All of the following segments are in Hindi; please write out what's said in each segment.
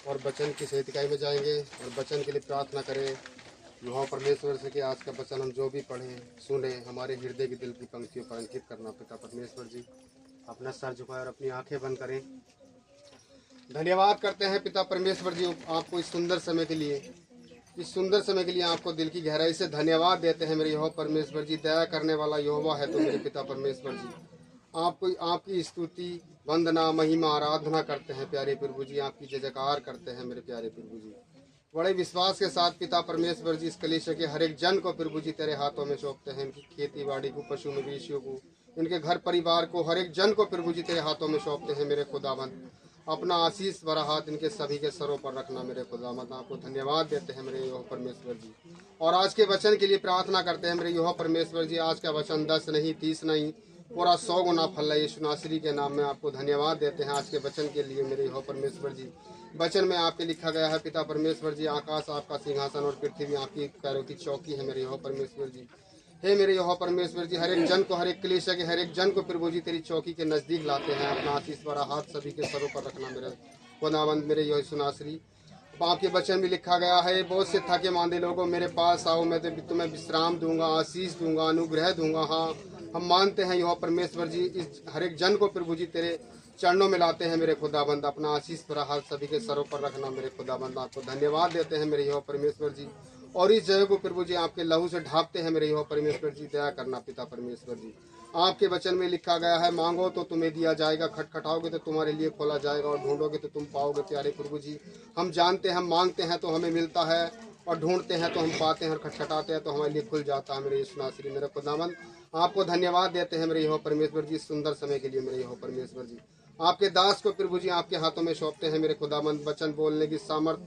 और वचन की सेविकाई में जाएंगे और वचन के लिए प्रार्थना करें। यहोवा परमेश्वर से कि आज का वचन हम जो भी पढ़ें सुने हमारे हृदय की दिल की पंक्तियों पर अंकित करना। पिता परमेश्वर जी, अपना सर झुकाएं और अपनी आंखें बंद करें। धन्यवाद करते हैं पिता परमेश्वर जी आपको इस सुंदर समय के लिए, इस सुंदर समय के लिए आपको दिल की गहराई से धन्यवाद देते हैं मेरे यहोवा परमेश्वर जी। दया करने वाला यहोवा है तो मेरे पिता परमेश्वर जी, आपको आपकी स्तुति वंदना महिमा आराधना करते हैं प्यारे प्रभु जी। आपकी जय जयकार करते हैं मेरे प्यारे प्रभु जी। बड़े विश्वास के साथ पिता परमेश्वर जी इस कलीसिया के हर एक जन को प्रभु जी तेरे हाथों में सौंपते हैं। इनकी खेती बाड़ी को, पशु मवेशियों को, इनके घर परिवार को, हर एक जन को प्रभु जी तेरे हाथों में सौंपते हैं मेरे खुदावंद। अपना आशीष भरा हाथ इनके सभी के सरों पर रखना मेरे खुदावंद। आपको धन्यवाद देते हैं मेरे यहोवा परमेश्वर जी। और आज के वचन के लिए प्रार्थना करते हैं मेरे यहोवा परमेश्वर जी। आज का वचन 10 नहीं 30 नहीं पूरा 100 गुना फल है। यीशु नासरी के नाम में आपको धन्यवाद देते हैं आज के वचन के लिए मेरे यहोवा परमेश्वर जी। वचन में आपके लिखा गया है पिता परमेश्वर जी, आकाश आपका सिंहासन और पृथ्वी आपकी पैरों की चौकी है मेरे यहोवा परमेश्वर जी। हे मेरे यहोवा परमेश्वर जी, हर एक जन को, हर एक कलीसिया के हर एक जन को प्रभु जी तेरी चौकी के नजदीक लाते हैं। अपना आशीष भरा हाथ सभी के सरों पर रखना मेरे खुदावंद मेरे यीशु नासरी। आपके वचन में लिखा गया है, बहुत से थके मांदे लोगों मेरे पास आओ, मैं तुम्हें विश्राम दूंगा, आशीष दूंगा, अनुग्रह दूंगा। हाँ, हम मानते हैं यहोवा परमेश्वर जी, इस हर एक जन को प्रभु जी तेरे चरणों में लाते हैं मेरे खुदाबंद। अपना आशीष भरा हाथ सभी के सरों पर रखना मेरे खुदाबंद। आपको धन्यवाद देते हैं मेरे यहोवा परमेश्वर जी। और इस जगह को प्रभु जी आपके लहू से ढांपते हैं मेरे यहोवा परमेश्वर जी। दया करना पिता परमेश्वर जी। आपके वचन में लिखा गया है, मांगो तो तुम्हें दिया जाएगा, खटखटाओगे तो तुम्हारे लिए खोला जाएगा और ढूंढोगे तो तुम पाओगे। प्यारे प्रभु जी, हम जानते हैं, हम मांगते हैं तो हमें मिलता है, और ढूंढते हैं तो हम पाते हैं, और खटखटाते हैं तो हमारे लिए खुल जाता है मेरे यीशु नासरी मेरे खुदावंद। आपको धन्यवाद देते हैं मेरे यहोवा परमेश्वर जी सुंदर समय के लिए मेरे यहोवा परमेश्वर जी। आपके दास को प्रभु जी आपके हाथों में सौंपते हैं मेरे खुदावंद। वचन बोलने की सामर्थ,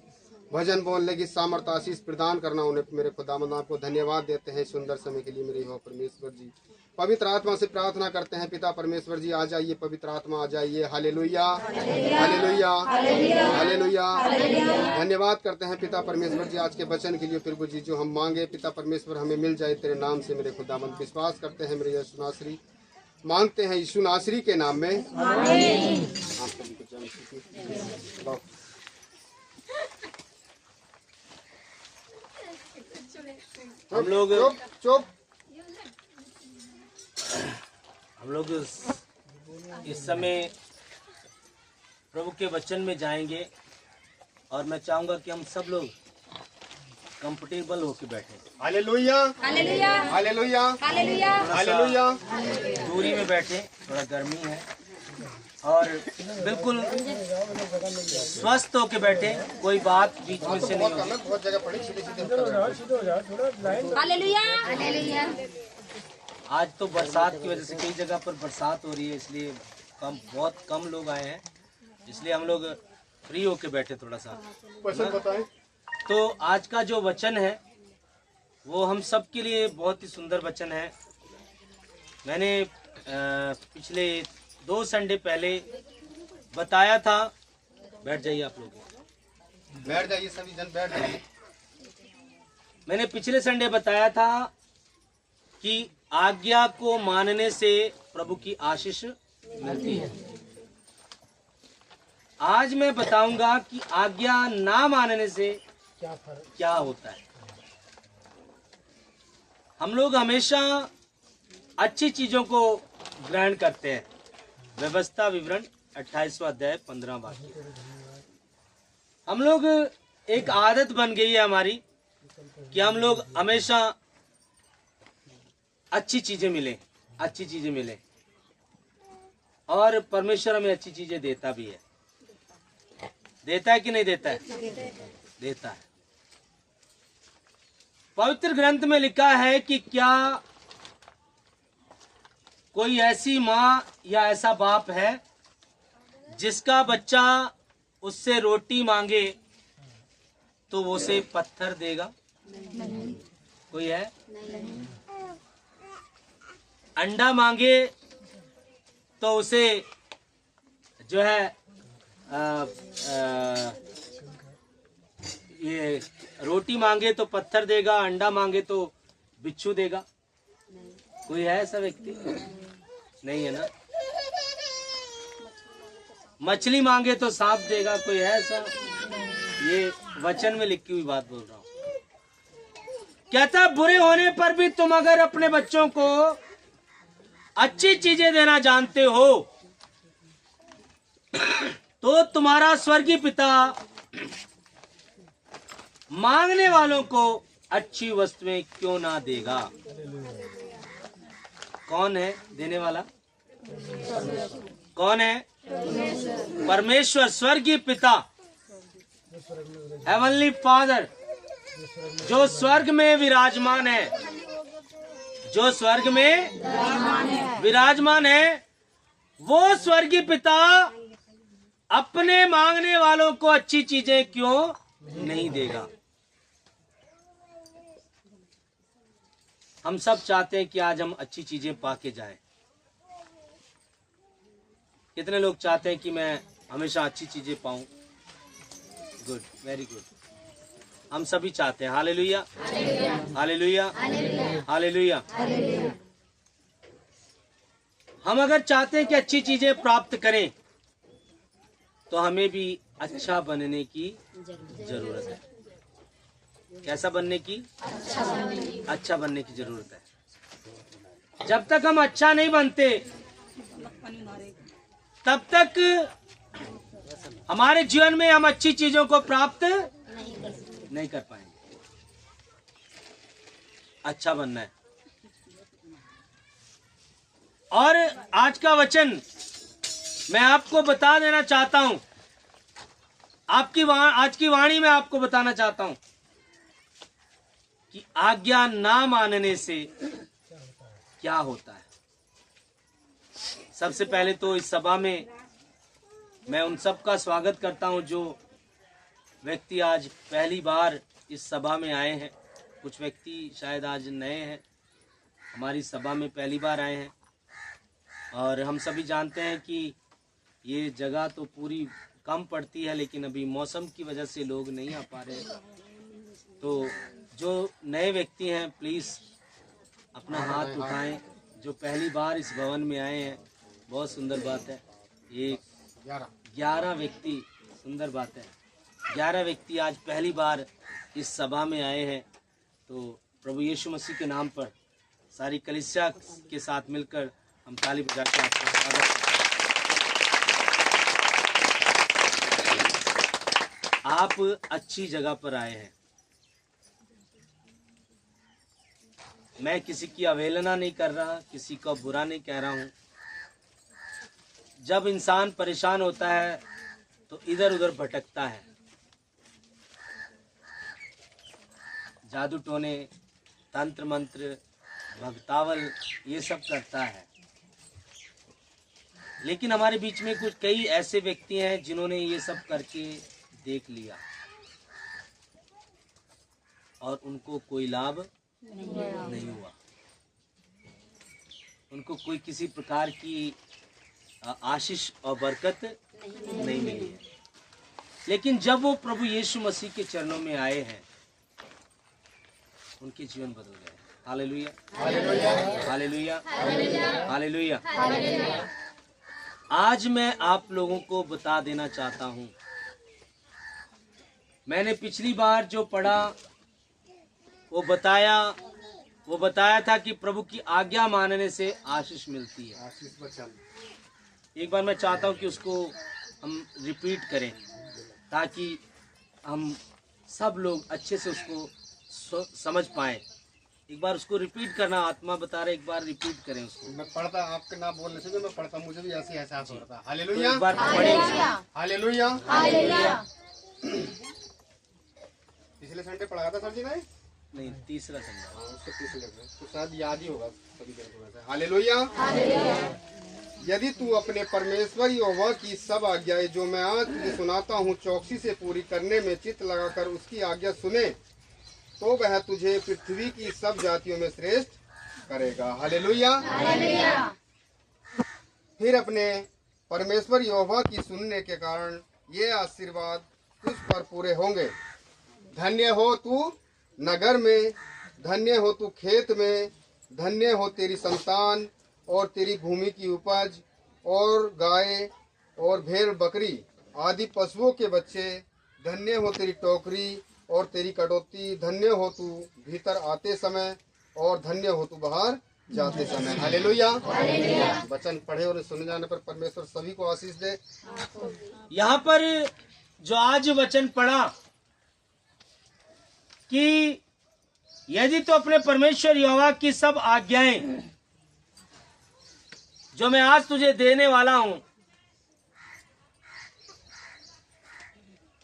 भजन बोलने की सामर्थ, आशीष प्रदान करना उन्हें मेरे खुदावंद। आपको धन्यवाद देते हैं सुंदर समय के लिए मेरे यहोवा परमेश्वर जी। पवित्र आत्मा से प्रार्थना करते हैं पिता परमेश्वर जी, आ जाइए पवित्र आत्मा, आ जाइए। Hallelujah hallelujah hallelujah. धन्यवाद करते हैं पिता परमेश्वर जी आज के वचन के लिए प्रभु जी। जो हम मांगे पिता परमेश्वर हमें मिल जाए तेरे नाम से मेरे खुदावंद। विश्वास करते हैं मेरे यीशु नासरी, मांगते हैं यीशु नासरी के नाम में, आमीन। हम लोग चुप हम लोग इस समय प्रभु के वचन में जाएंगे और मैं चाहूंगा कि हम सब लोग कंफर्टेबल होकर बैठे। Hallelujah hallelujah hallelujah hallelujah hallelujah. दूरी में बैठे, थोड़ा गर्मी है, और बिल्कुल स्वस्थ होके बैठे, कोई बात बीच में से नहीं होगी। बहुत जगह पड़ी, सीधे सीधे। Hallelujah hallelujah. आज तो बरसात की वजह से कई जगह पर बरसात हो रही है, इसलिए बहुत कम लोग आए हैं, इसलिए हम लोग फ्री होके बैठे थोड़ा सा। वचन बताएं। तो आज का जो वचन है वो हम सब के लिए बहुत ही सुंदर वचन है। मैंने पिछले 2 संडे पहले बताया था, बैठ जाइए आप लोग, बैठ जाइए सभी जन, बैठ जाइए। मैंने पिछले संडे बताया था कि आज्ञा को मानने से प्रभु की आशीष मिलती है। आज मैं बताऊंगा कि आज्ञा ना मानने से क्या होता है। हम लोग हमेशा अच्छी चीजों को ग्रहण करते हैं। व्यवस्था विवरण 28वां अध्याय 15वां वाक्य। हम लोग, एक आदत बन गई है हमारी कि हम लोग हमेशा अच्छी चीजें मिले, अच्छी चीजें मिले, और परमेश्वर हमें अच्छी चीजें देता भी है। देता है कि नहीं देता है? देता है। पवित्र ग्रंथ में लिखा है कि क्या कोई ऐसी माँ या ऐसा बाप है जिसका बच्चा उससे रोटी मांगे तो वो उसे पत्थर देगा? नहीं। कोई है? नहीं। अंडा मांगे तो उसे जो है ये रोटी मांगे तो पत्थर देगा, अंडा मांगे तो बिच्छू देगा? कोई है ऐसा व्यक्ति? नहीं है ना। मछली मांगे तो सांप देगा? कोई है ऐसा? ये वचन में लिखी हुई बात बोल रहा हूं। कहता बुरे होने पर भी तुम अगर अपने बच्चों को अच्छी चीजें देना जानते हो तो तुम्हारा स्वर्गीय पिता मांगने वालों को अच्छी वस्तुएं क्यों ना देगा। कौन है देने वाला? कौन है? परमेश्वर, स्वर्गीय पिता, हेवनली फादर, जो स्वर्ग में विराजमान है, जो स्वर्ग में विराजमान है, वो स्वर्गीय पिता अपने मांगने वालों को अच्छी चीजें क्यों नहीं देगा। हम सब चाहते हैं कि आज हम अच्छी चीजें पाके जाएं। कितने लोग चाहते हैं कि मैं हमेशा अच्छी चीजें पाऊं? Good, very good. हम सभी चाहते हैं। Hallelujah, hallelujah, hallelujah. हम अगर चाहते हैं कि अच्छी चीजें प्राप्त करें तो हमें भी अच्छा बनने की जरूरत है। कैसा बनने की? अच्छा बनने की जरूरत है। जब तक हम अच्छा नहीं बनते तब तक हमारे जीवन में हम अच्छी चीजों को प्राप्त नहीं कर पाएंगे। अच्छा बनना है। और आज का वचन मैं आपको बता देना चाहता हूं, आज की वाणी में आपको बताना चाहता हूं कि आज्ञा ना मानने से क्या होता है। सबसे पहले तो इस सभा में मैं उन सब का स्वागत करता हूं जो व्यक्ति आज पहली बार इस सभा में आए हैं। कुछ व्यक्ति शायद आज नए हैं, हमारी सभा में पहली बार आए हैं। और हम सभी जानते हैं कि ये जगह तो पूरी कम पड़ती है, लेकिन अभी मौसम की वजह से लोग नहीं आ पा रहे। तो जो नए व्यक्ति हैं प्लीज़ अपना हाथ उठाएं। जो पहली बार इस भवन में आए हैं, बहुत सुंदर बात है। ये 11 व्यक्ति, सुंदर बात है, 11 व्यक्ति आज पहली बार इस सभा में आए हैं। तो प्रभु यीशु मसीह के नाम पर सारी कलीसिया के साथ मिलकर हम ताली बजा के आपका स्वागत करते हैं। आप अच्छी जगह पर आए हैं। मैं किसी की अवहेलना नहीं कर रहा, किसी को बुरा नहीं कह रहा हूं। जब इंसान परेशान होता है तो इधर उधर भटकता है, जादू टोने, तंत्र मंत्र, भक्तावल, ये सब करता है। लेकिन हमारे बीच में कुछ कई ऐसे व्यक्ति हैं जिन्होंने ये सब करके देख लिया और उनको कोई लाभ नहीं हुआ, उनको कोई किसी प्रकार की आशीष और बरकत नहीं मिली है। लेकिन जब वो प्रभु यीशु मसीह के चरणों में आए हैं, उनके जीवन बदल गए। Hallelujah, hallelujah, hallelujah, hallelujah. आज मैं आप लोगों को बता देना चाहता हूं, मैंने पिछली बार जो पढ़ा वो बताया था कि प्रभु की आज्ञा मानने से आशीष मिलती है। आशीष वचन एक बार मैं चाहता हूं कि उसको हम रिपीट करें ताकि हम सब लोग अच्छे से उसको समझ पाएं। एक बार उसको रिपीट करना, आत्मा बता रहे, एक बार रिपीट करें उसको। मैं पढ़ता, आपके ना बोलने से मैं पढ़ता, मुझे भी ऐसे एहसास हो रहा था। हालेलुया, एक बार पढ़ें उसको। Hallelujah, hallelujah. पिछले संडे पढ़ाया था सर जी ने? नहीं, तीसरा संडे। हाँ, उससे पिछले में तो शायद याद ही होगा सभी को थोड़ा सा। हालेलुया, यदि तू अपने परमेश्वर यहोवा की सब आज्ञाएं जो मैं आज तुझे सुनाता हूँ चौकसी से पूरी करने में चित्त लगाकर उसकी आज्ञा सुने तो वह तुझे पृथ्वी की सब जातियों में श्रेष्ठ करेगा। हालेलुया। फिर अपने परमेश्वर यहोवा की सुनने के कारण ये आशीर्वाद तुझ पर पूरे होंगे। धन्य हो तू नगर में, धन्य हो तू खेत में, धन्य हो तेरी संतान और तेरी भूमि की उपज, और गाय और भेड़ बकरी आदि पशुओं के बच्चे, धन्य हो तेरी टोकरी और तेरी कटोती, धन्य हो तू भीतर आते समय और धन्य हो तू बाहर जाते समय। हालेलुया। वचन पढ़े और सुने जाने पर परमेश्वर सभी को आशीष दे। यहाँ पर जो आज वचन पढ़ा कि यदि तो अपने परमेश्वर यहोवा की सब आज्ञाएं जो मैं आज तुझे देने वाला हूं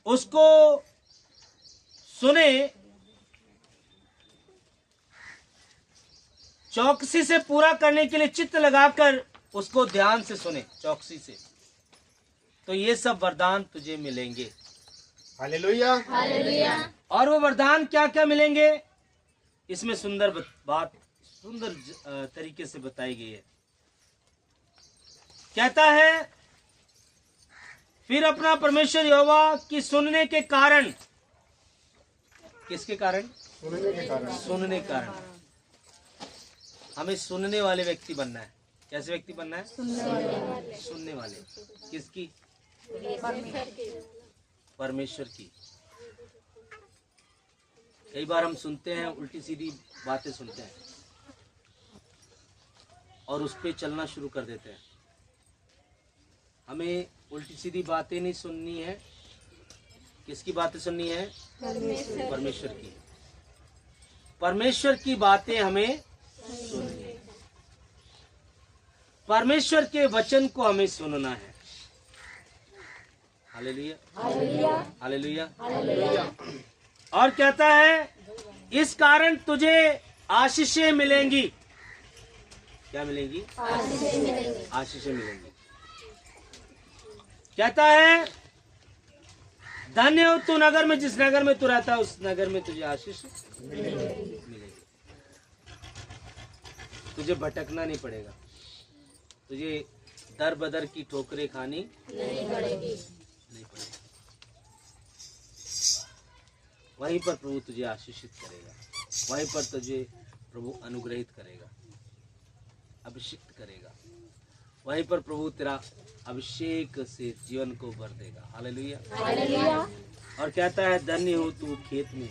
उसको सुने, चौकसी से पूरा करने के लिए चित्त लगाकर उसको ध्यान से सुने, चौकसी से, तो ये सब वरदान तुझे मिलेंगे। हालेलुया। और वो वरदान क्या क्या मिलेंगे, इसमें सुंदर बात सुंदर तरीके से बताई गई है। कहता है फिर अपना परमेश्वर यहोवा की सुनने के कारण, किसके कारण? सुनने के कारण। सुनने के कारण। हमें सुनने वाले व्यक्ति बनना है। कैसे व्यक्ति बनना है? सुनने वाले। किसकी? परमेश्वर की। कई बार हम सुनते हैं, उल्टी सीधी बातें सुनते हैं और उस पर चलना शुरू कर देते हैं। हमें उल्टी सीधी बातें नहीं सुननी है। किसकी बातें सुननी है? परमेश्वर की। परमेश्वर की बातें हमें सुननी है। परमेश्वर के वचन को हमें सुनना है। Hallelujah, hallelujah. और कहता है इस कारण तुझे आशीषें मिलेंगी। क्या मिलेंगी? आशीषें मिलेंगी। कहता है धन्य हो तू नगर में, जिस नगर में तू रहता है उस नगर में तुझे आशीष मिलेगी। तुझे भटकना नहीं पड़ेगा, तुझे दर बदर की ठोकरें खानी नहीं पड़ेगी। वहीं पर प्रभु तुझे आशीषित करेगा, वहीं पर तुझे प्रभु अनुग्रहित करेगा, अभिषेक करेगा। वहीं पर प्रभु तेरा अभिषेक से जीवन को भर देगा। हालेलुया। और कहता है धन्य हो तू खेत में।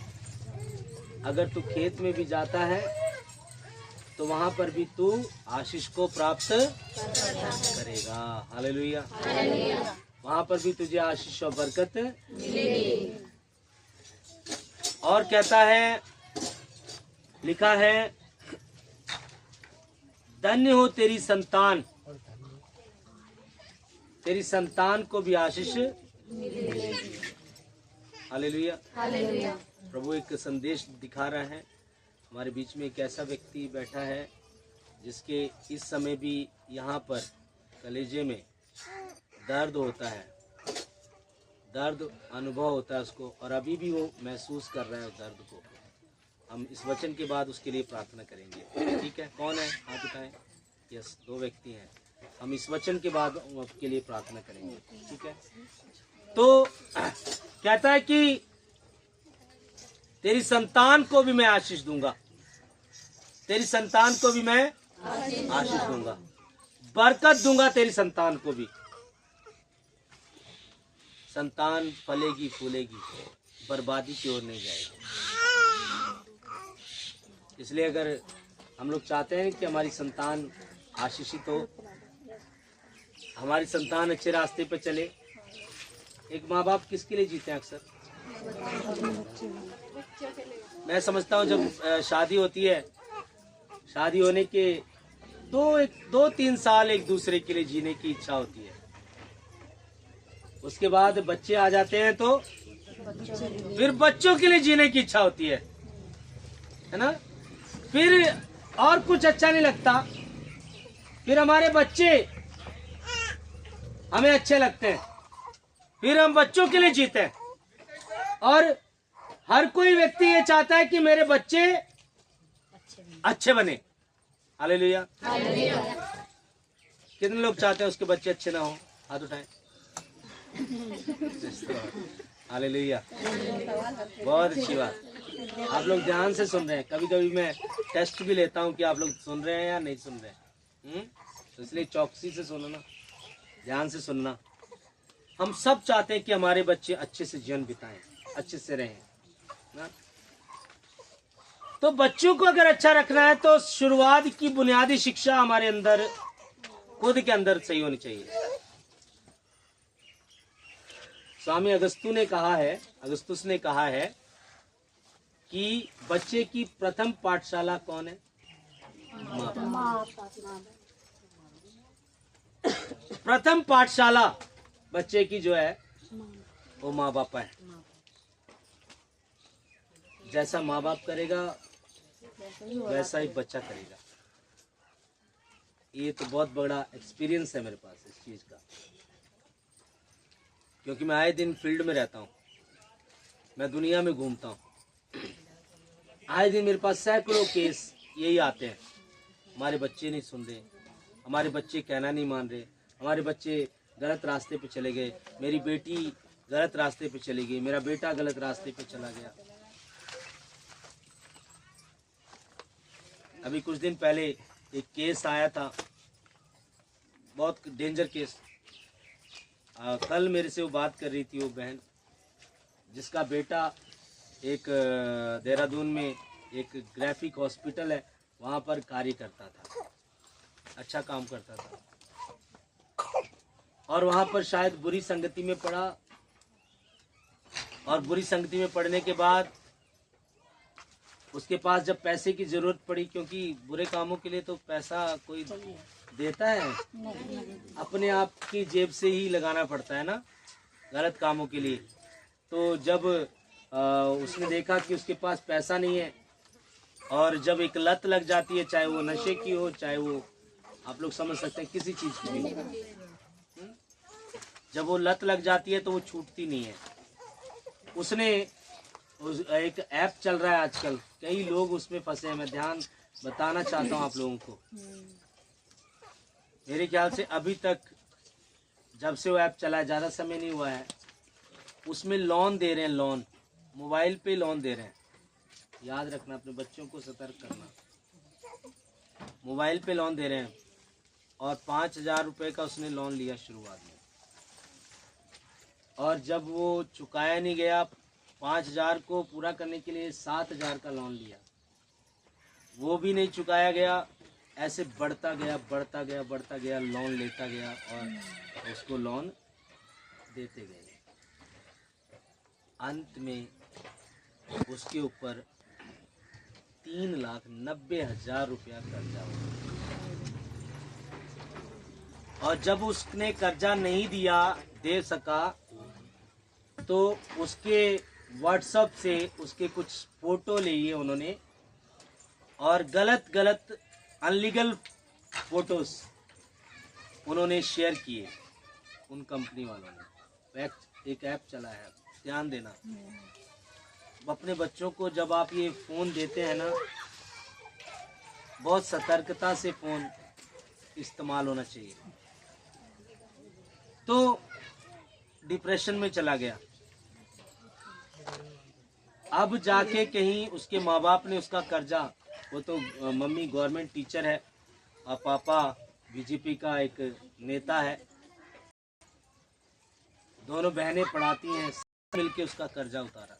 अगर तू खेत में भी जाता है तो वहां पर भी तू आशीष को प्राप्त करेगा। हालेलुया। वहां पर भी तुझे आशीष और बरकत मिलेगी। और कहता है, लिखा है धन्य हो तेरी संतान, तेरी संतान को भी आशीष मिलेगी। हालेलुया। प्रभु एक संदेश दिखा रहा है। हमारे बीच में एक ऐसा व्यक्ति बैठा है जिसके इस समय भी यहाँ पर कलेजे में दर्द होता है, दर्द अनुभव होता है उसको, और अभी भी वो महसूस कर रहा है उस दर्द को। हम इस वचन के बाद उसके लिए प्रार्थना करेंगे। ठीक है? कौन है? हाथ उठाएं। यस, 2 व्यक्ति हैं। हम इस वचन के बाद उसके लिए प्रार्थना करेंगे। ठीक है? तो कहता है कि तेरी संतान को भी मैं आशीष दूंगा, तेरी संतान को भी मैं आशीष दूंगा, बरकत दूंगा तेरी संतान को भी। संतान फलेगी फूलेगी, बर्बादी की ओर नहीं जाएगी। इसलिए अगर हम लोग चाहते हैं कि हमारी संतान आशीषित हो, हमारी संतान अच्छे रास्ते पर चले। एक माँ बाप किसके लिए जीते हैं? अक्सर मैं समझता हूँ जब शादी होती है, शादी होने के 2-3 साल एक दूसरे के लिए जीने की इच्छा होती है। उसके बाद बच्चे आ जाते हैं तो फिर बच्चों के लिए जीने की इच्छा होती है ना? फिर और कुछ अच्छा नहीं लगता, फिर हमारे बच्चे हमें अच्छे लगते हैं, फिर हम बच्चों के लिए जीते हैं। और हर कोई व्यक्ति ये चाहता है कि मेरे बच्चे अच्छे बने। हालेलुया। कितने लोग चाहते हैं उसके बच्चे अच्छे ना हो? हाथ उठाएं। हालेलुया। बहुत अच्छी बात। आप लोग ध्यान से सुन रहे हैं। कभी कभी मैं टेस्ट भी लेता हूँ कि आप लोग सुन रहे हैं या नहीं सुन रहे हैं। तो इसलिए चौकसी से सुनना, ध्यान से सुनना। हम सब चाहते हैं कि हमारे बच्चे अच्छे से जीवन बिताएं, अच्छे से रहें ना? तो बच्चों को अगर अच्छा रखना है तो शुरुआत की बुनियादी शिक्षा हमारे अंदर, खुद के अंदर सही होनी चाहिए। स्वामी अगस्तुस ने कहा है कि बच्चे की प्रथम पाठशाला कौन है? माँ बाप। प्रथम पाठशाला बच्चे की जो है वो माँ बाप है। जैसा माँ बाप करेगा वैसा ही बच्चा करेगा। ये तो बहुत बड़ा एक्सपीरियंस है मेरे पास इस चीज का, क्योंकि मैं आए दिन फील्ड में रहता हूँ, मैं दुनिया में घूमता हूँ। आए दिन मेरे पास सैकड़ों केस यही आते हैं, हमारे बच्चे नहीं सुन रहे, हमारे बच्चे कहना नहीं मान रहे, हमारे बच्चे गलत रास्ते पे चले गए, मेरी बेटी गलत रास्ते पे चली गई, मेरा बेटा गलत रास्ते पे चला गया। अभी कुछ दिन पहले एक केस आया था, बहुत डेंजर केस। कल मेरे से वो बात कर रही थी, वो बहन जिसका बेटा एक देहरादून में एक ग्राफिक हॉस्पिटल है वहाँ पर कार्य करता था, अच्छा काम करता था, और वहाँ पर शायद बुरी संगति में पड़ा, और बुरी संगति में पड़ने के बाद उसके पास जब पैसे की जरूरत पड़ी, क्योंकि बुरे कामों के लिए तो पैसा कोई देता है, अपने आप की जेब से ही लगाना पड़ता है ना गलत कामों के लिए। तो जब उसने देखा कि उसके पास पैसा नहीं है, और जब एक लत लग जाती है, चाहे वो नशे की हो, चाहे वो आप लोग समझ सकते हैं किसी चीज की भी, जब वो लत लग जाती है तो वो छूटती नहीं है। उसने एक ऐप चल रहा है आजकल, कई लोग उसमें फंसे हैं, मैं ध्यान बताना चाहता हूँ आप लोगों को। मेरे ख्याल से अभी तक जब से वो ऐप चला है, ज़्यादा समय नहीं हुआ है, उसमें लोन दे रहे हैं, लोन मोबाइल पे लोन दे रहे हैं। याद रखना, अपने बच्चों को सतर्क करना, मोबाइल पे लोन दे रहे हैं। और 5,000 रुपये का उसने लोन लिया शुरुआत में, और जब वो चुकाया नहीं गया, 5,000 को पूरा करने के लिए 7,000 का लोन लिया, वो भी नहीं चुकाया गया। ऐसे बढ़ता गया, लोन लेता गया और उसको लोन देते गए। अंत में उसके ऊपर 3,90,000 रुपया कर्जा हुआ, और जब उसने कर्जा नहीं दे सका तो उसके व्हाट्सएप से उसके कुछ फोटो लिए उन्होंने, और गलत अनलीगल फोटोज उन्होंने शेयर किए उन कंपनी वालों ने। एक ऐप चला है, ध्यान देना। अपने बच्चों को जब आप ये फ़ोन देते हैं ना, बहुत सतर्कता से फ़ोन इस्तेमाल होना चाहिए। तो डिप्रेशन में चला गया। अब जाके कहीं उसके माँ बाप ने उसका कर्जा, वो तो मम्मी गवर्नमेंट टीचर है और पापा बीजेपी का एक नेता है, दोनों बहनें पढ़ाती हैं, मिलके उसका कर्जा उतारा।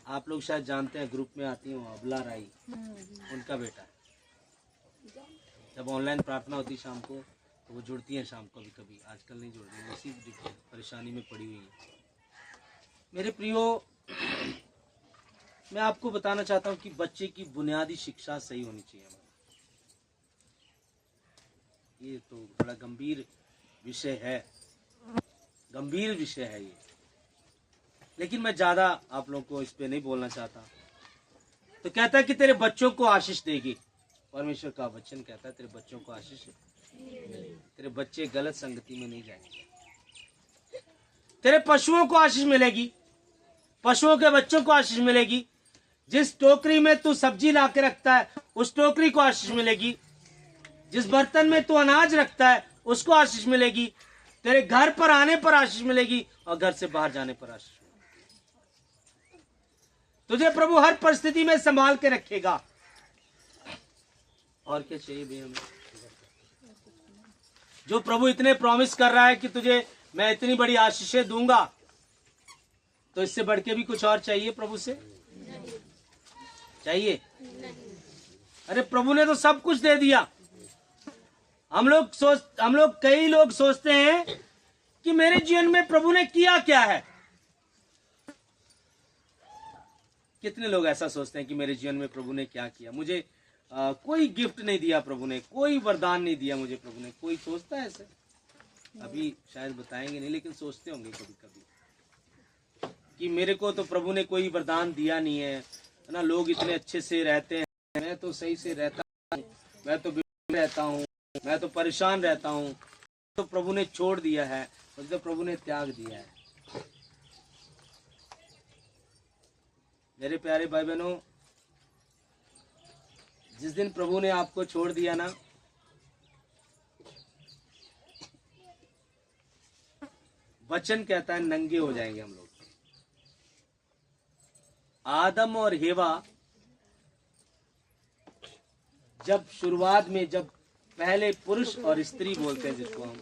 आप लोग शायद जानते हैं, ग्रुप में आती हैं, अबला राई उनका बेटा है। जब ऑनलाइन प्रार्थना होती शाम को तो वो जुड़ती हैं शाम को, कभी आजकल नहीं जुड़ रही, उसी परेशानी में पड़ी हुई है। मेरे प्रियो, मैं आपको बताना चाहता हूँ कि बच्चे की बुनियादी शिक्षा सही होनी चाहिए। ये तो बड़ा गंभीर विषय है, गंभीर विषय है ये, लेकिन मैं ज़्यादा आप लोगों को इस पे नहीं बोलना चाहता। तो कहता है कि तेरे बच्चों को आशीष देगी, परमेश्वर का वचन कहता है तेरे बच्चों को आशीष, तेरे बच्चे गलत संगति में नहीं जाएंगे। तेरे पशुओं को आशीष मिलेगी, पशुओं के बच्चों को आशीष मिलेगी। जिस टोकरी में तू सब्जी ला के रखता है उस टोकरी को आशीष मिलेगी। जिस बर्तन में तू अनाज रखता है उसको आशीष मिलेगी। तेरे घर पर आने पर आशीष मिलेगी और घर से बाहर जाने पर आशीष मिलेगी। तुझे प्रभु हर परिस्थिति में संभाल के रखेगा। और क्या चाहिए भैया हमें? जो प्रभु इतने प्रॉमिस कर रहा है कि तुझे मैं इतनी बड़ी आशीषें दूंगा, तो इससे बढ़ के भी कुछ और चाहिए प्रभु से? चाहिए? अरे प्रभु ने तो सब कुछ दे दिया। हम लोग कई लोग सोचते हैं कि मेरे जीवन में प्रभु ने किया क्या है। कितने लोग ऐसा सोचते हैं कि मेरे जीवन में प्रभु ने क्या किया, मुझे कोई गिफ्ट नहीं दिया प्रभु ने, कोई वरदान नहीं दिया मुझे प्रभु ने। कोई सोचता है ऐसे? अभी शायद बताएंगे नहीं, लेकिन सोचते होंगे कभी कभी कि मेरे को तो प्रभु ने कोई वरदान दिया नहीं है ना। लोग इतने अच्छे से रहते हैं, मैं तो सही से रहता हूँ, मैं तो बीमार रहता हूँ, मैं तो परेशान रहता हूँ, तो प्रभु ने छोड़ दिया है, मुझे तो प्रभु ने त्याग दिया है। मेरे प्यारे भाई बहनों, जिस दिन प्रभु ने आपको छोड़ दिया ना, वचन कहता है नंगे हो जाएंगे हम लोग। आदम और हेवा जब शुरुआत में, जब पहले पुरुष और स्त्री बोलते हैं जिसको हम,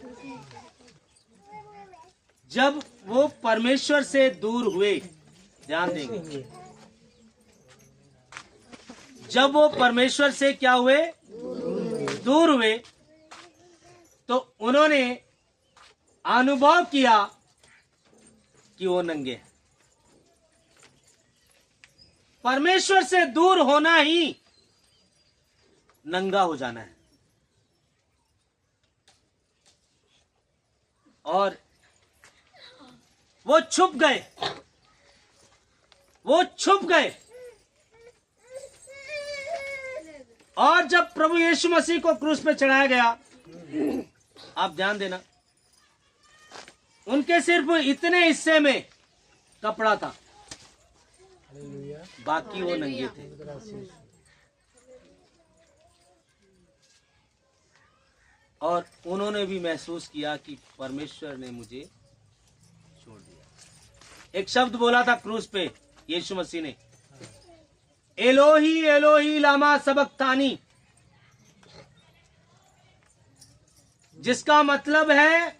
जब वो परमेश्वर से दूर हुए, ध्यान देंगे, जब वो परमेश्वर से क्या हुए? दूर हुए, तो उन्होंने अनुभव किया कि वो नंगे हैं। परमेश्वर से दूर होना ही नंगा हो जाना है। और वो छुप गए, वो छुप गए। और जब प्रभु यीशु मसीह को क्रूस पे चढ़ाया गया, आप ध्यान देना, उनके सिर्फ इतने हिस्से में कपड़ा था, बाकी वो नंगे थे। और उन्होंने भी महसूस किया कि परमेश्वर ने मुझे छोड़ दिया। एक शब्द बोला था क्रूस पे यीशु मसीह ने, एलोही एलोही लामा सबक्तानी, जिसका मतलब है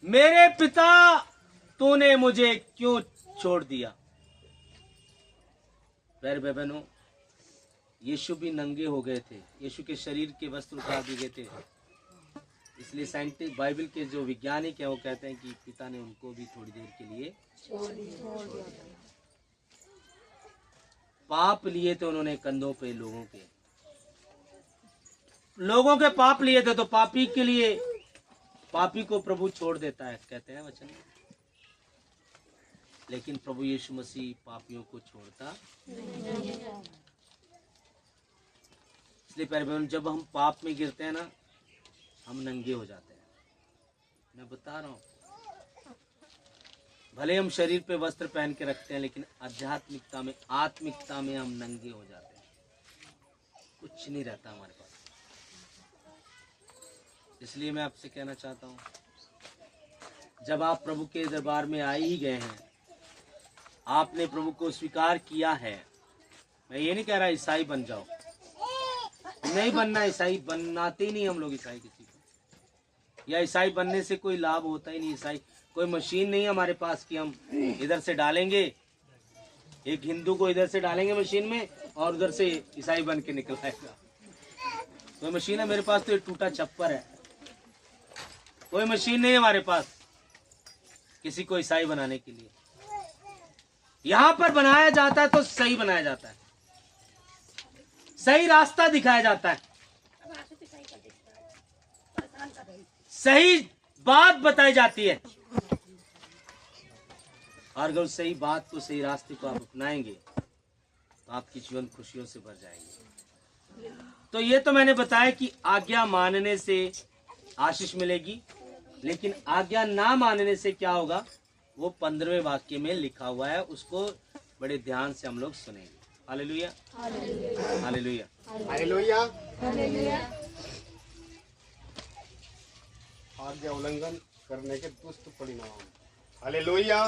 मेरे पिता तूने मुझे क्यों छोड़ दिया। प्यारे बहनों, यीशु भी नंगे हो गए थे, यीशु के शरीर के वस्त्र उतार दिए गए थे। इसलिए साइंटिस्ट, बाइबल के जो वैज्ञानिक हैं, वो कहते हैं कि पिता ने उनको भी थोड़ी देर के लिए छोड़ दिया। पाप लिए थे उन्होंने कंधों पे, लोगों के पाप लिए थे, तो पापी के लिए, पापी को प्रभु छोड़ देता है, कहते हैं वचन में। लेकिन प्रभु यीशु मसीह पापियों को छोड़ता नहीं। इसलिए प्यारे बहन, जब हम पाप में गिरते हैं ना, हम नंगे हो जाते हैं। मैं बता रहा हूं, भले हम शरीर पे वस्त्र पहन के रखते हैं, लेकिन आध्यात्मिकता में, आत्मिकता में हम नंगे हो जाते हैं। कुछ नहीं रहता हमारे पास। इसलिए मैं आपसे कहना चाहता हूं, जब आप प्रभु के दरबार में आ ही गए हैं, आपने प्रभु को स्वीकार किया है, मैं ये नहीं कह रहा ईसाई बन जाओ, नहीं बनना। ईसाई बनाते ही नहीं हम लोग ईसाई किसी को, या ईसाई बनने से कोई लाभ होता ही नहीं। ईसाई कोई मशीन नहीं है हमारे पास कि हम इधर से डालेंगे, एक हिंदू को इधर से डालेंगे मशीन में और उधर से ईसाई बन के निकल आएगा। कोई मशीन है मेरे पास? तो ये टूटा छप्पर है। कोई मशीन नहीं है हमारे पास किसी को ईसाई बनाने के लिए। यहां पर बनाया जाता है तो सही बनाया जाता है, सही रास्ता दिखाया जाता है, सही बात बताई जाती है। और अगर उस सही बात को, सही रास्ते को आप अपनाएंगे तो आपकी जीवन खुशियों से भर जाएंगे। तो ये तो मैंने बताया कि आज्ञा मानने से आशीष मिलेगी, लेकिन आज्ञा ना मानने से क्या होगा, वो 15वें वाक्य में लिखा हुआ है। उसको बड़े ध्यान से हम लोग सुनेंगे। Hallelujah, hallelujah, hallelujah. आज्ञा उल्लंघन करने के दुष्ट परिणाम। हालेलुया।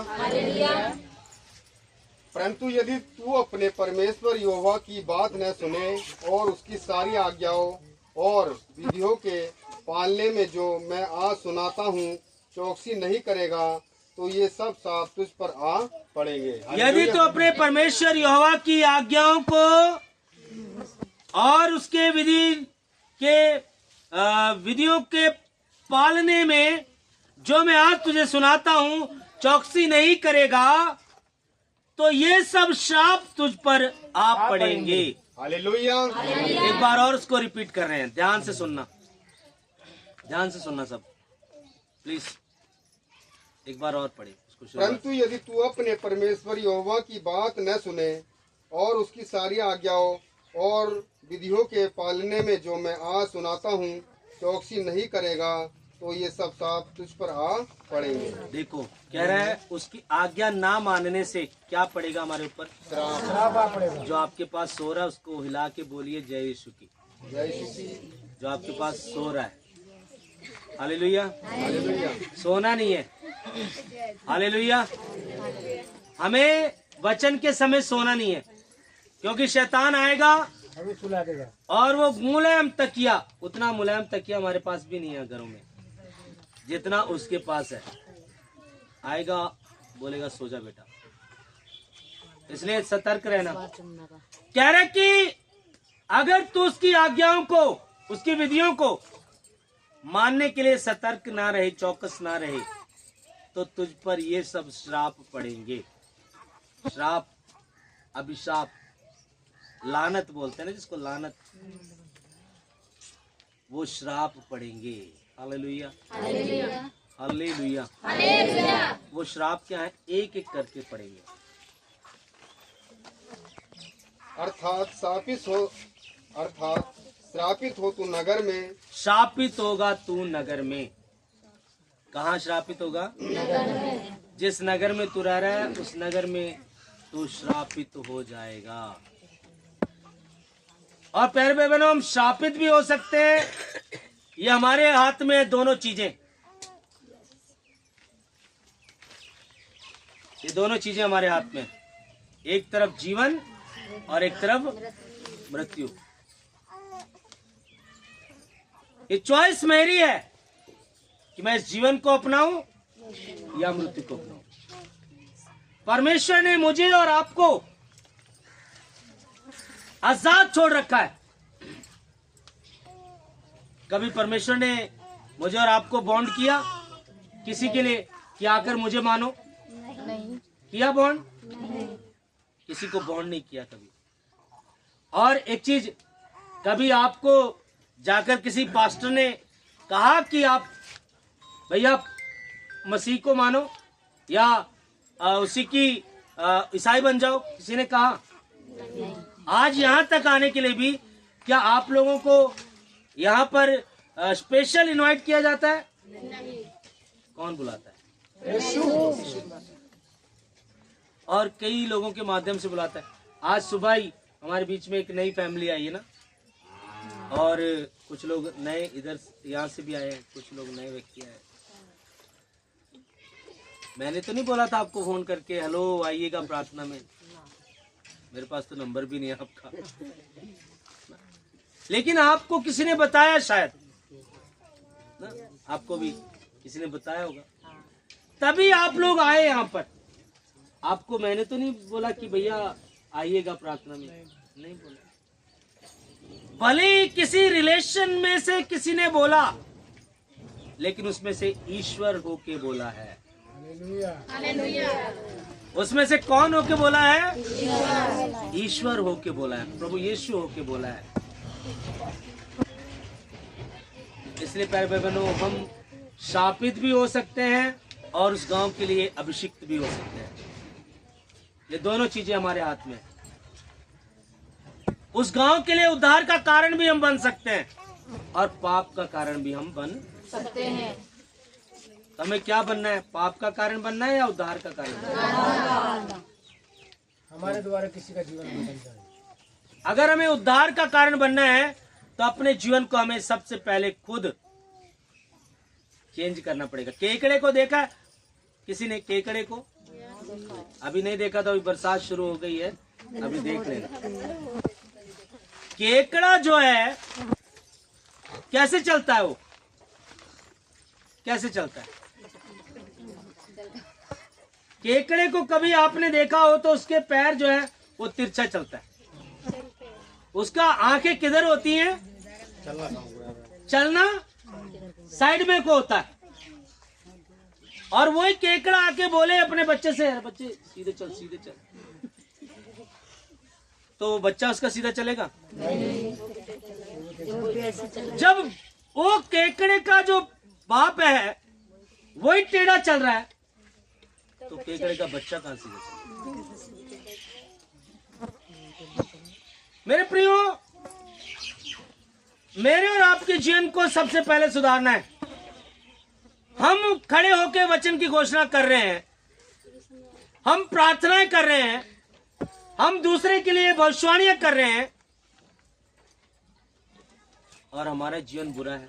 परंतु यदि तू अपने परमेश्वर यहोवा की बात न सुने और उसकी सारी आज्ञाओं और विधियों के पालने में जो मैं आज सुनाता हूँ चौकसी नहीं करेगा तो ये सब साफ तुझ पर आ पड़ेंगे। यदि तो अपने परमेश्वर यहोवा की आज्ञाओं को और उसके विधियों के पालने में जो मैं आज तुझे सुनाता हूँ चौकसी नहीं करेगा तो ये सब श्राप तुझ पर आ पड़ेंगे। हालेलुया। एक बार और उसको रिपीट कर रहे हैं, ध्यान से सुनना, ध्यान से सुनना सब प्लीज, एक बार और पढ़े उसको शुरुआत। परंतु यदि तू अपने परमेश्वर यहोवा की बात न सुने और उसकी सारी आज्ञाओं और विधियों के पालने में जो मैं आज सुनाता हूँ चौकसी नहीं करेगा तो ये सब साफ तुझ पर आ पड़ेंगे। देखो कह रहा है उसकी आज्ञा ना मानने से क्या पड़ेगा हमारे ऊपर? श्राप। जो आपके पास सो रहा है उसको हिला के बोलिए जय यीशु की। जय यीशु की। जो आपके पास सो रहा है, हालेलुया। हालेलुया। सोना नहीं है, हालेलुया। हमें वचन के समय सोना नहीं है, क्योंकि शैतान आएगा और वो मुलायम तकिया, उतना मुलायम तकिया हमारे पास भी नहीं है घरों में जितना उसके पास है। आएगा बोलेगा सो जा बेटा, इसलिए सतर्क रहना। कह रहे कि अगर तू उसकी आज्ञाओं को, उसकी विधियों को मानने के लिए सतर्क ना रहे, चौकस ना रहे, तो तुझ पर ये सब श्राप पड़ेंगे। श्राप, अभिशाप, लानत बोलते हैं ना जिसको, लानत, वो श्राप पड़ेंगे। Hallelujah, hallelujah. वो श्राप क्या है? एक एक करके पड़ेंगे। अर्थात श्रापित हो तू नगर में। श्रापित होगा तू नगर में। कहाँ श्रापित होगा? जिस नगर में तू रह रहा है उस नगर में तू श्रापित हो जाएगा। और प्यारे भाई बहनों, हम श्रापित भी हो सकते हैं। ये हमारे हाथ में है दोनों चीजें, ये दोनों चीजें हमारे हाथ में, एक तरफ जीवन और एक तरफ मृत्यु। ये चॉइस मेरी है कि मैं इस जीवन को अपनाऊं या मृत्यु को अपनाऊं। परमेश्वर ने मुझे और आपको आजाद छोड़ रखा है। कभी परमेश्वर ने मुझे और आपको बॉन्ड किया किसी के लिए कि आकर मुझे मानो? नहीं किया बॉन्ड? किसी को बॉन्ड नहीं किया कभी। और एक चीज, कभी आपको जाकर किसी पास्टर ने कहा कि आप भैया मसीह को मानो या उसी की ईसाई बन जाओ? किसी ने कहा? आज यहाँ तक आने के लिए भी क्या आप लोगों को यहाँ पर स्पेशल इनवाइट किया जाता है? कौन बुलाता है? और कई लोगों के माध्यम से बुलाता है। आज सुबह ही हमारे बीच में एक नई फैमिली आई है ना, और कुछ लोग नए इधर यहाँ से भी आए हैं, कुछ लोग नए व्यक्ति आए। मैंने तो नहीं बोला था आपको फोन करके हेलो आइएगा प्रार्थना में, मेरे पास तो नंबर भी नहीं है आपका, लेकिन आपको किसी ने बताया शायद ना, आपको भी किसी ने बताया होगा, तभी आप लोग आए यहाँ पर। आपको मैंने तो नहीं बोला कि भैया आइएगा प्रार्थना में, नहीं बोला। भले ही किसी रिलेशन में से किसी ने बोला, लेकिन उसमें से ईश्वर होके बोला है। उसमें से कौन होके बोला है? ईश्वर होके बोला है, प्रभु यीशु होके बोला है। इसलिए प्यारे भाई बहनों, हम शापित भी हो सकते हैं और उस गांव के लिए अभिषिक्त भी हो सकते हैं। ये दोनों चीजें हमारे हाथ में। उस गांव के लिए उद्धार का कारण भी हम बन सकते हैं और पाप का कारण भी हम बन सकते हैं। तो हमें क्या बनना है? पाप का कारण बनना है या उद्धार का कारण बनना है? हमारे द्वारा किसी का जीवन बदल जाए। अगर हमें उद्धार का कारण बनना है तो अपने जीवन को हमें सबसे पहले खुद चेंज करना पड़ेगा। केकड़े को देखा है किसी ने? केकड़े को अभी नहीं देखा तो अभी बरसात शुरू हो गई है, अभी देख लेना। केकड़ा जो है कैसे चलता है? वो कैसे चलता है? केकड़े को कभी आपने देखा हो तो उसके पैर जो है वो तिरछा चलता है। उसका आंखें किधर होती हैं? चलना साइड में को होता है। और वही केकड़ा आके बोले अपने बच्चे से, बच्चे सीधे चल सीधे चल, तो बच्चा उसका सीधा चलेगा? जब वो केकड़े का जो बाप है वही टेढ़ा चल रहा है तो केकड़े का बच्चा कहां सीधा चलेगा? मेरे प्रियो, मेरे और आपके जीवन को सबसे पहले सुधारना है। हम खड़े होकर वचन की घोषणा कर रहे हैं, हम प्रार्थनाएं कर रहे हैं, हम दूसरे के लिए भविष्यवाणियां कर रहे हैं और हमारा जीवन बुरा है।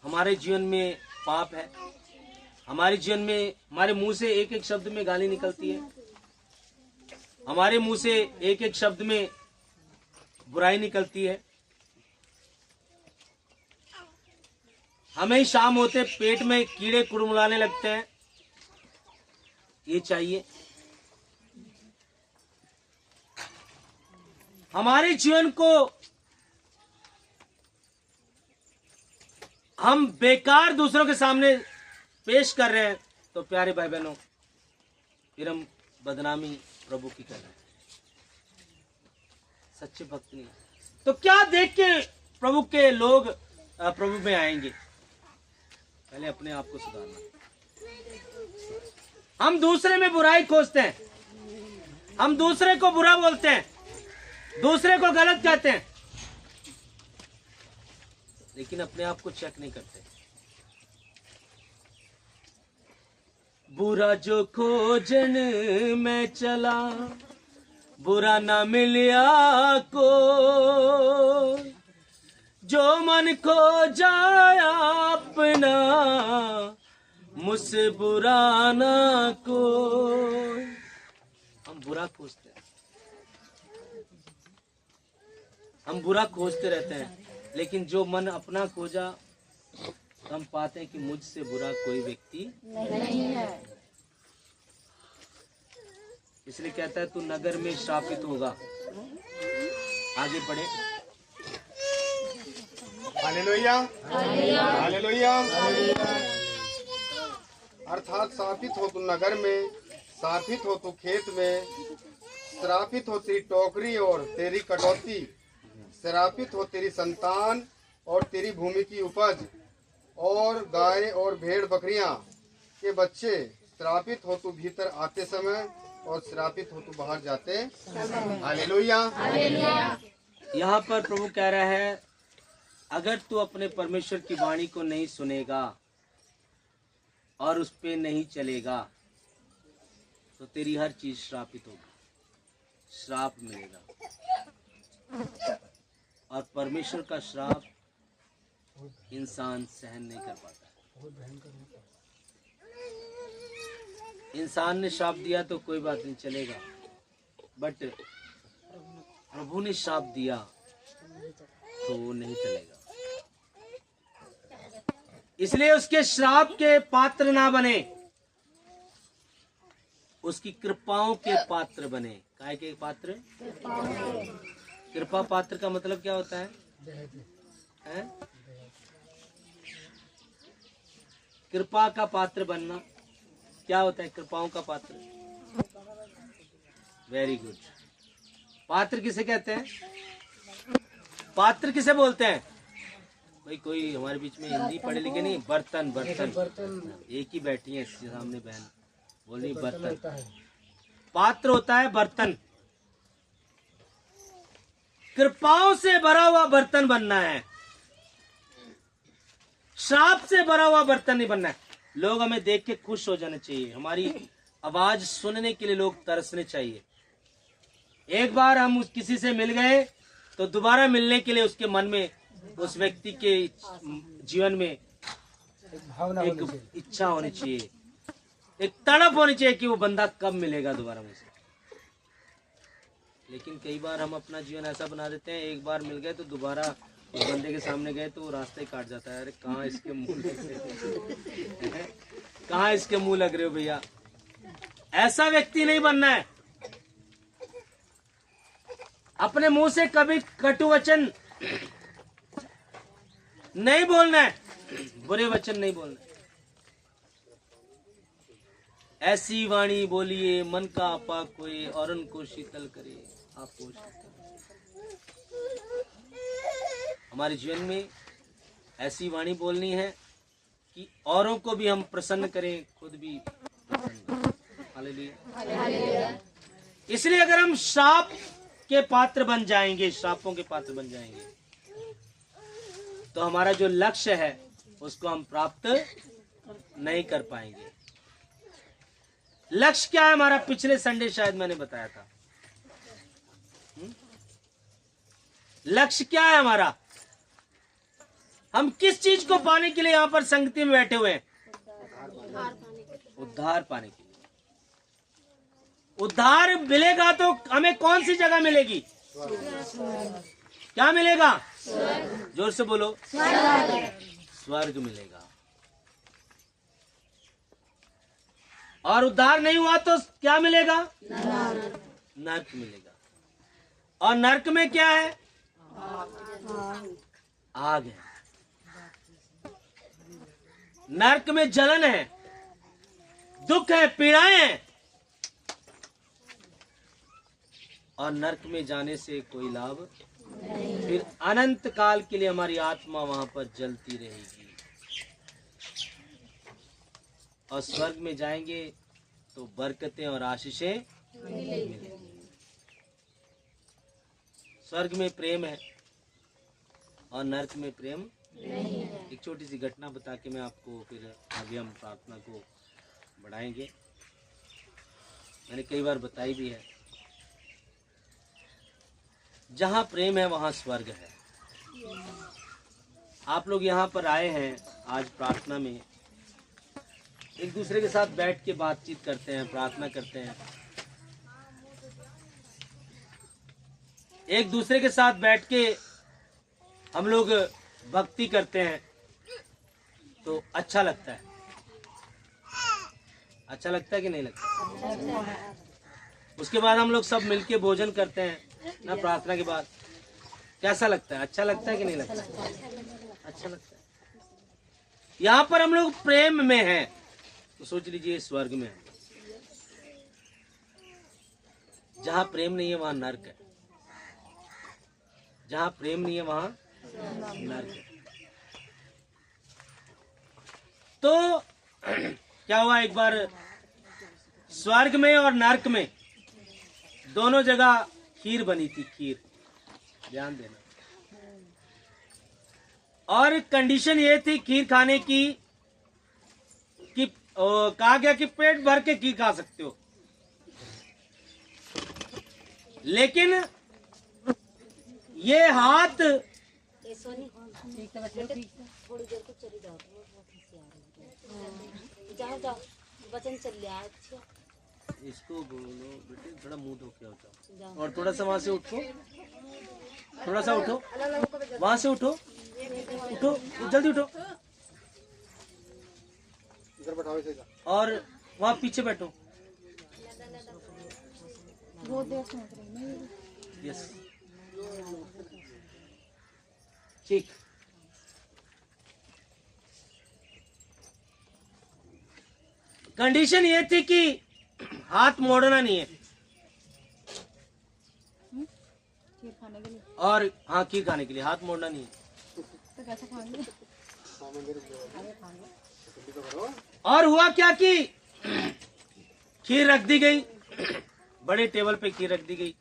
हमारे जीवन में पाप है, हमारे जीवन में हमारे मुंह से एक एक शब्द में गाली निकलती है, हमारे मुंह से एक एक शब्द में बुराई निकलती है। हमें शाम होते पेट में कीड़े कुड़मुड़ाने लगते हैं। ये चाहिए? हमारे जीवन को हम बेकार दूसरों के सामने पेश कर रहे हैं तो प्यारे भाई बहनों, फिर हम बदनामी प्रभु की कर रहे हैं, सच्चे भक्त नहीं। तो क्या देख के प्रभु के लोग प्रभु में आएंगे? पहले अपने आप को सुधारना। हम दूसरे में बुराई खोजते हैं, हम दूसरे को बुरा बोलते हैं, दूसरे को गलत कहते हैं, लेकिन अपने आप को चेक नहीं करते। बुरा जो खोजन में चला, बुरा ना मिलिया को, जो मन खो जाया अपना, मुझसे बुरा ना को। हम बुरा खोजते हैं, हम बुरा खोजते रहते हैं, लेकिन जो मन अपना खोजा हम पाते हैं कि मुझसे बुरा कोई व्यक्ति नहीं है। इसलिए कहता है तू नगर में श्रापित होगा। आगे पढ़े। Hallelujah, hallelujah. अर्थात शापित हो तू नगर में, शापित हो तू खेत में, श्रापित हो तेरी टोकरी और तेरी कटौती, श्रापित हो तेरी संतान और तेरी भूमि की उपज, और गाय और भेड़ बकरियां के बच्चे। श्रापित हो तू भीतर आते समय और श्रापित हो तू बाहर जाते। हालेलुया। यहाँ पर प्रभु कह रहा है, अगर तू अपने परमेश्वर की वाणी को नहीं सुनेगा और उस पे नहीं चलेगा तो तेरी हर चीज श्रापित होगी, श्राप मिलेगा। और परमेश्वर का श्राप इंसान सहन नहीं कर पाता। इंसान ने श्राप दिया तो कोई बात नहीं, चलेगा, बट प्रभु ने श्राप दिया तो वो नहीं चलेगा। इसलिए उसके श्राप के पात्र ना बने, उसकी कृपाओं के पात्र बने। काय के पात्र? कृपा पात्र का मतलब क्या होता है? कृपा का पात्र बनना क्या होता है? कृपाओं का पात्र। Very good. पात्र किसे कहते हैं? पात्र किसे बोलते हैं? भाई कोई हमारे बीच में हिंदी पढ़े लिखे नहीं? बर्तन, बर्तन। एक ही बैठी है सामने बहन, बोल रही बर्तन। पात्र होता है बर्तन। कृपाओं से भरा हुआ बर्तन बनना है, श्राप से भरा हुआ बर्तन नहीं बनना है। लोग हमें देख के खुश हो जाने चाहिए, हमारी आवाज सुनने के लिए लोग तरसने चाहिए। एक बार हम किसी से मिल गए तो दोबारा मिलने के लिए उसके मन में, उस व्यक्ति के जीवन में एक इच्छा होनी चाहिए, एक तड़प होनी चाहिए कि वो बंदा कब मिलेगा दोबारा मुझसे। लेकिन कई बार हम अपना जीवन ऐसा बना देते हैं, एक बार मिल गए तो दोबारा उस बंदे के सामने गए तो वो रास्ता ही काट जाता है। अरे कहाँ इसके मुंह लग रहे हो? कहाँ इसके मुंह लग रहे हो भैया? ऐसा व्यक्ति नहीं बनना है। अपने मुंह से कभी कटु वचन नहीं बोलना है, बुरे वचन नहीं बोलना है। ऐसी वाणी बोलिए मन का आपा कोई और उनको शीतल करे आपको शीतल। हमारे जीवन में ऐसी वाणी बोलनी है कि औरों को भी हम प्रसन्न करें, खुद भी प्रसन्न। हालेलुया। इसलिए अगर हम श्राप के पात्र बन जाएंगे, श्रापों के पात्र बन जाएंगे, तो हमारा जो लक्ष्य है उसको हम प्राप्त नहीं कर पाएंगे। लक्ष्य क्या है हमारा? पिछले संडे शायद मैंने बताया था। लक्ष्य क्या है हमारा? हम किस चीज को पाने के लिए यहां पर संगति में बैठे हुए हैं? उद्धार पाने के लिए। उद्धार मिलेगा तो हमें कौन सी जगह मिलेगी? क्या मिलेगा? जोर से बोलो। स्वर्ग मिलेगा। और उद्धार नहीं हुआ तो क्या मिलेगा? नर्क मिलेगा। और नर्क में क्या है? आग है। नर्क में जलन है, दुख है, पीड़ाएं हैं। और नर्क में जाने से कोई लाभ नहीं। फिर अनंत काल के लिए हमारी आत्मा वहां पर जलती रहेगी। और स्वर्ग में जाएंगे तो बरकतें और आशीषें मिलेंगी। स्वर्ग में प्रेम है और नर्क में प्रेम नहीं है। एक छोटी सी घटना बता के मैं आपको फिर आगे हम प्रार्थना को बढ़ाएंगे। मैंने कई बार बताई भी है, जहां प्रेम है वहां स्वर्ग है। आप लोग यहाँ पर आए हैं आज प्रार्थना में, एक दूसरे के साथ बैठ के बातचीत करते हैं, प्रार्थना करते हैं, एक दूसरे के साथ बैठ के हम लोग भक्ति करते हैं तो अच्छा लगता है। अच्छा लगता है कि नहीं लगता? उसके बाद हम लोग सब मिलके भोजन करते हैं ना, प्रार्थना के बाद। कैसा लगता है? अच्छा लगता है कि नहीं लगता? अच्छा लगता है। यहाँ पर हम लोग प्रेम में हैं तो सोच लीजिए स्वर्ग में है। जहां प्रेम नहीं है वहां नर्क है। जहां प्रेम नहीं है वहां नर्क है। तो क्या हुआ, एक बार स्वर्ग में और नर्क में दोनों जगह खीर बनी थी। खीर, ध्यान देना। और कंडीशन ये थी खीर खाने की कि कहा गया कि पेट भर के खीर खा सकते हो, लेकिन ये हाथ वचन चल रहा है। इसको बोलो बेटे, थोड़ा मुंह धो के जाओ और थोड़ा सा वहां से उठो, थोड़ा सा उठो, वहां से उठो, उठो जल्दी उठो और वहां पीछे बैठो। यस, ठीक। कंडीशन ये थी कि हाथ मोड़ना नहीं है। खीर खाने के लिए। और हाँ, खीर खाने के लिए हाथ मोड़ना नहीं है। तो कैसे खाएंगे? और हुआ क्या कि खीर रख दी गई, बड़े टेबल पे खीर रख दी गई,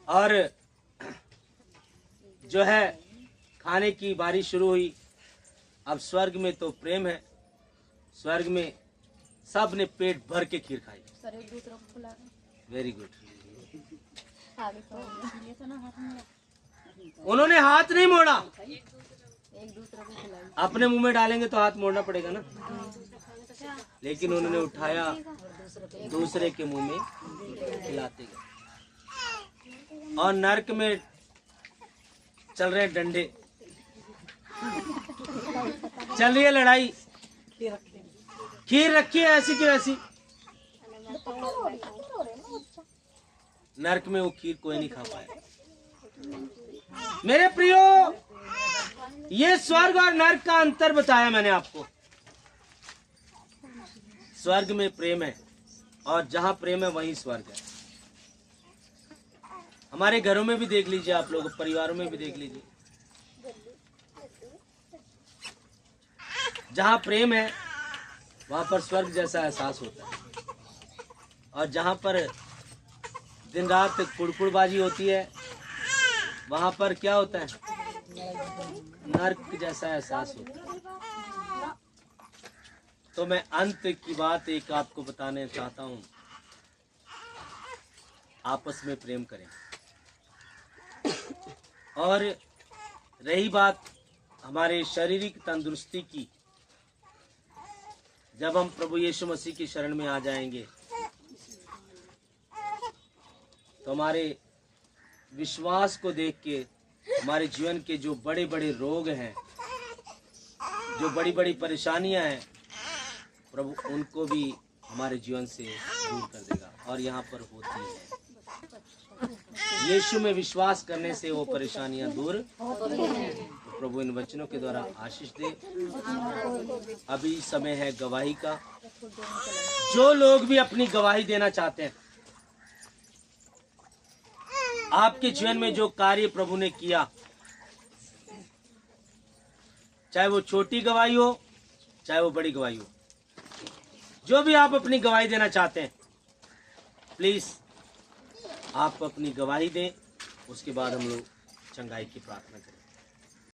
और जो है खाने की बारी शुरू हुई। अब स्वर्ग में तो प्रेम है, स्वर्ग में सब ने पेट भर के खीर खाई। सर एक दूसरे को खिला रहे। Very good. आगे तो ये तो ना हाथ में उन्होंने हाथ नहीं मोड़ा। एक दूसरे को खिलाई। अपने मुंह में डालेंगे तो हाथ मोड़ना पड़ेगा ना, लेकिन उन्होंने उठाया, दूसरे के मुंह में खिलाते गए। और नर्क में चल रहे हैं डंडे, चल रही है लड़ाई। खीर रखी है ऐसी की वैसी, नरक में वो खीर कोई नहीं खा पाया। मेरे प्रियो, ये स्वर्ग और नरक का अंतर बताया मैंने आपको। स्वर्ग में प्रेम है और जहां प्रेम है वहीं स्वर्ग है। हमारे घरों में भी देख लीजिए, आप लोग परिवारों में भी देख लीजिए, जहां प्रेम है वहां पर स्वर्ग जैसा एहसास होता है, और जहां पर दिन रात कुड़कुड़बाजी होती है वहां पर क्या होता है, नर्क जैसा एहसास होता है। तो मैं अंत की बात एक आपको बताने चाहता हूं, आपस में प्रेम करें। और रही बात हमारे शारीरिक तंदुरुस्ती की, जब हम प्रभु यीशु मसीह की शरण में आ जाएंगे तो हमारे विश्वास को देख के हमारे जीवन के जो बड़े बड़े रोग हैं, जो बड़ी बड़ी परेशानियां हैं, प्रभु उनको भी हमारे जीवन से दूर कर देगा। और यहाँ पर होती है, यीशु में विश्वास करने से वो परेशानियां दूर। तो प्रभु इन वचनों के द्वारा आशीष दे। अभी समय है गवाही का। जो लोग भी अपनी गवाही देना चाहते हैं, आपके जीवन में जो कार्य प्रभु ने किया, चाहे वो छोटी गवाही हो चाहे वो बड़ी गवाही हो, जो भी आप अपनी गवाही देना चाहते हैं, प्लीज आप अपनी गवाही दें। उसके बाद हम लोग चंगाई की प्रार्थना करें।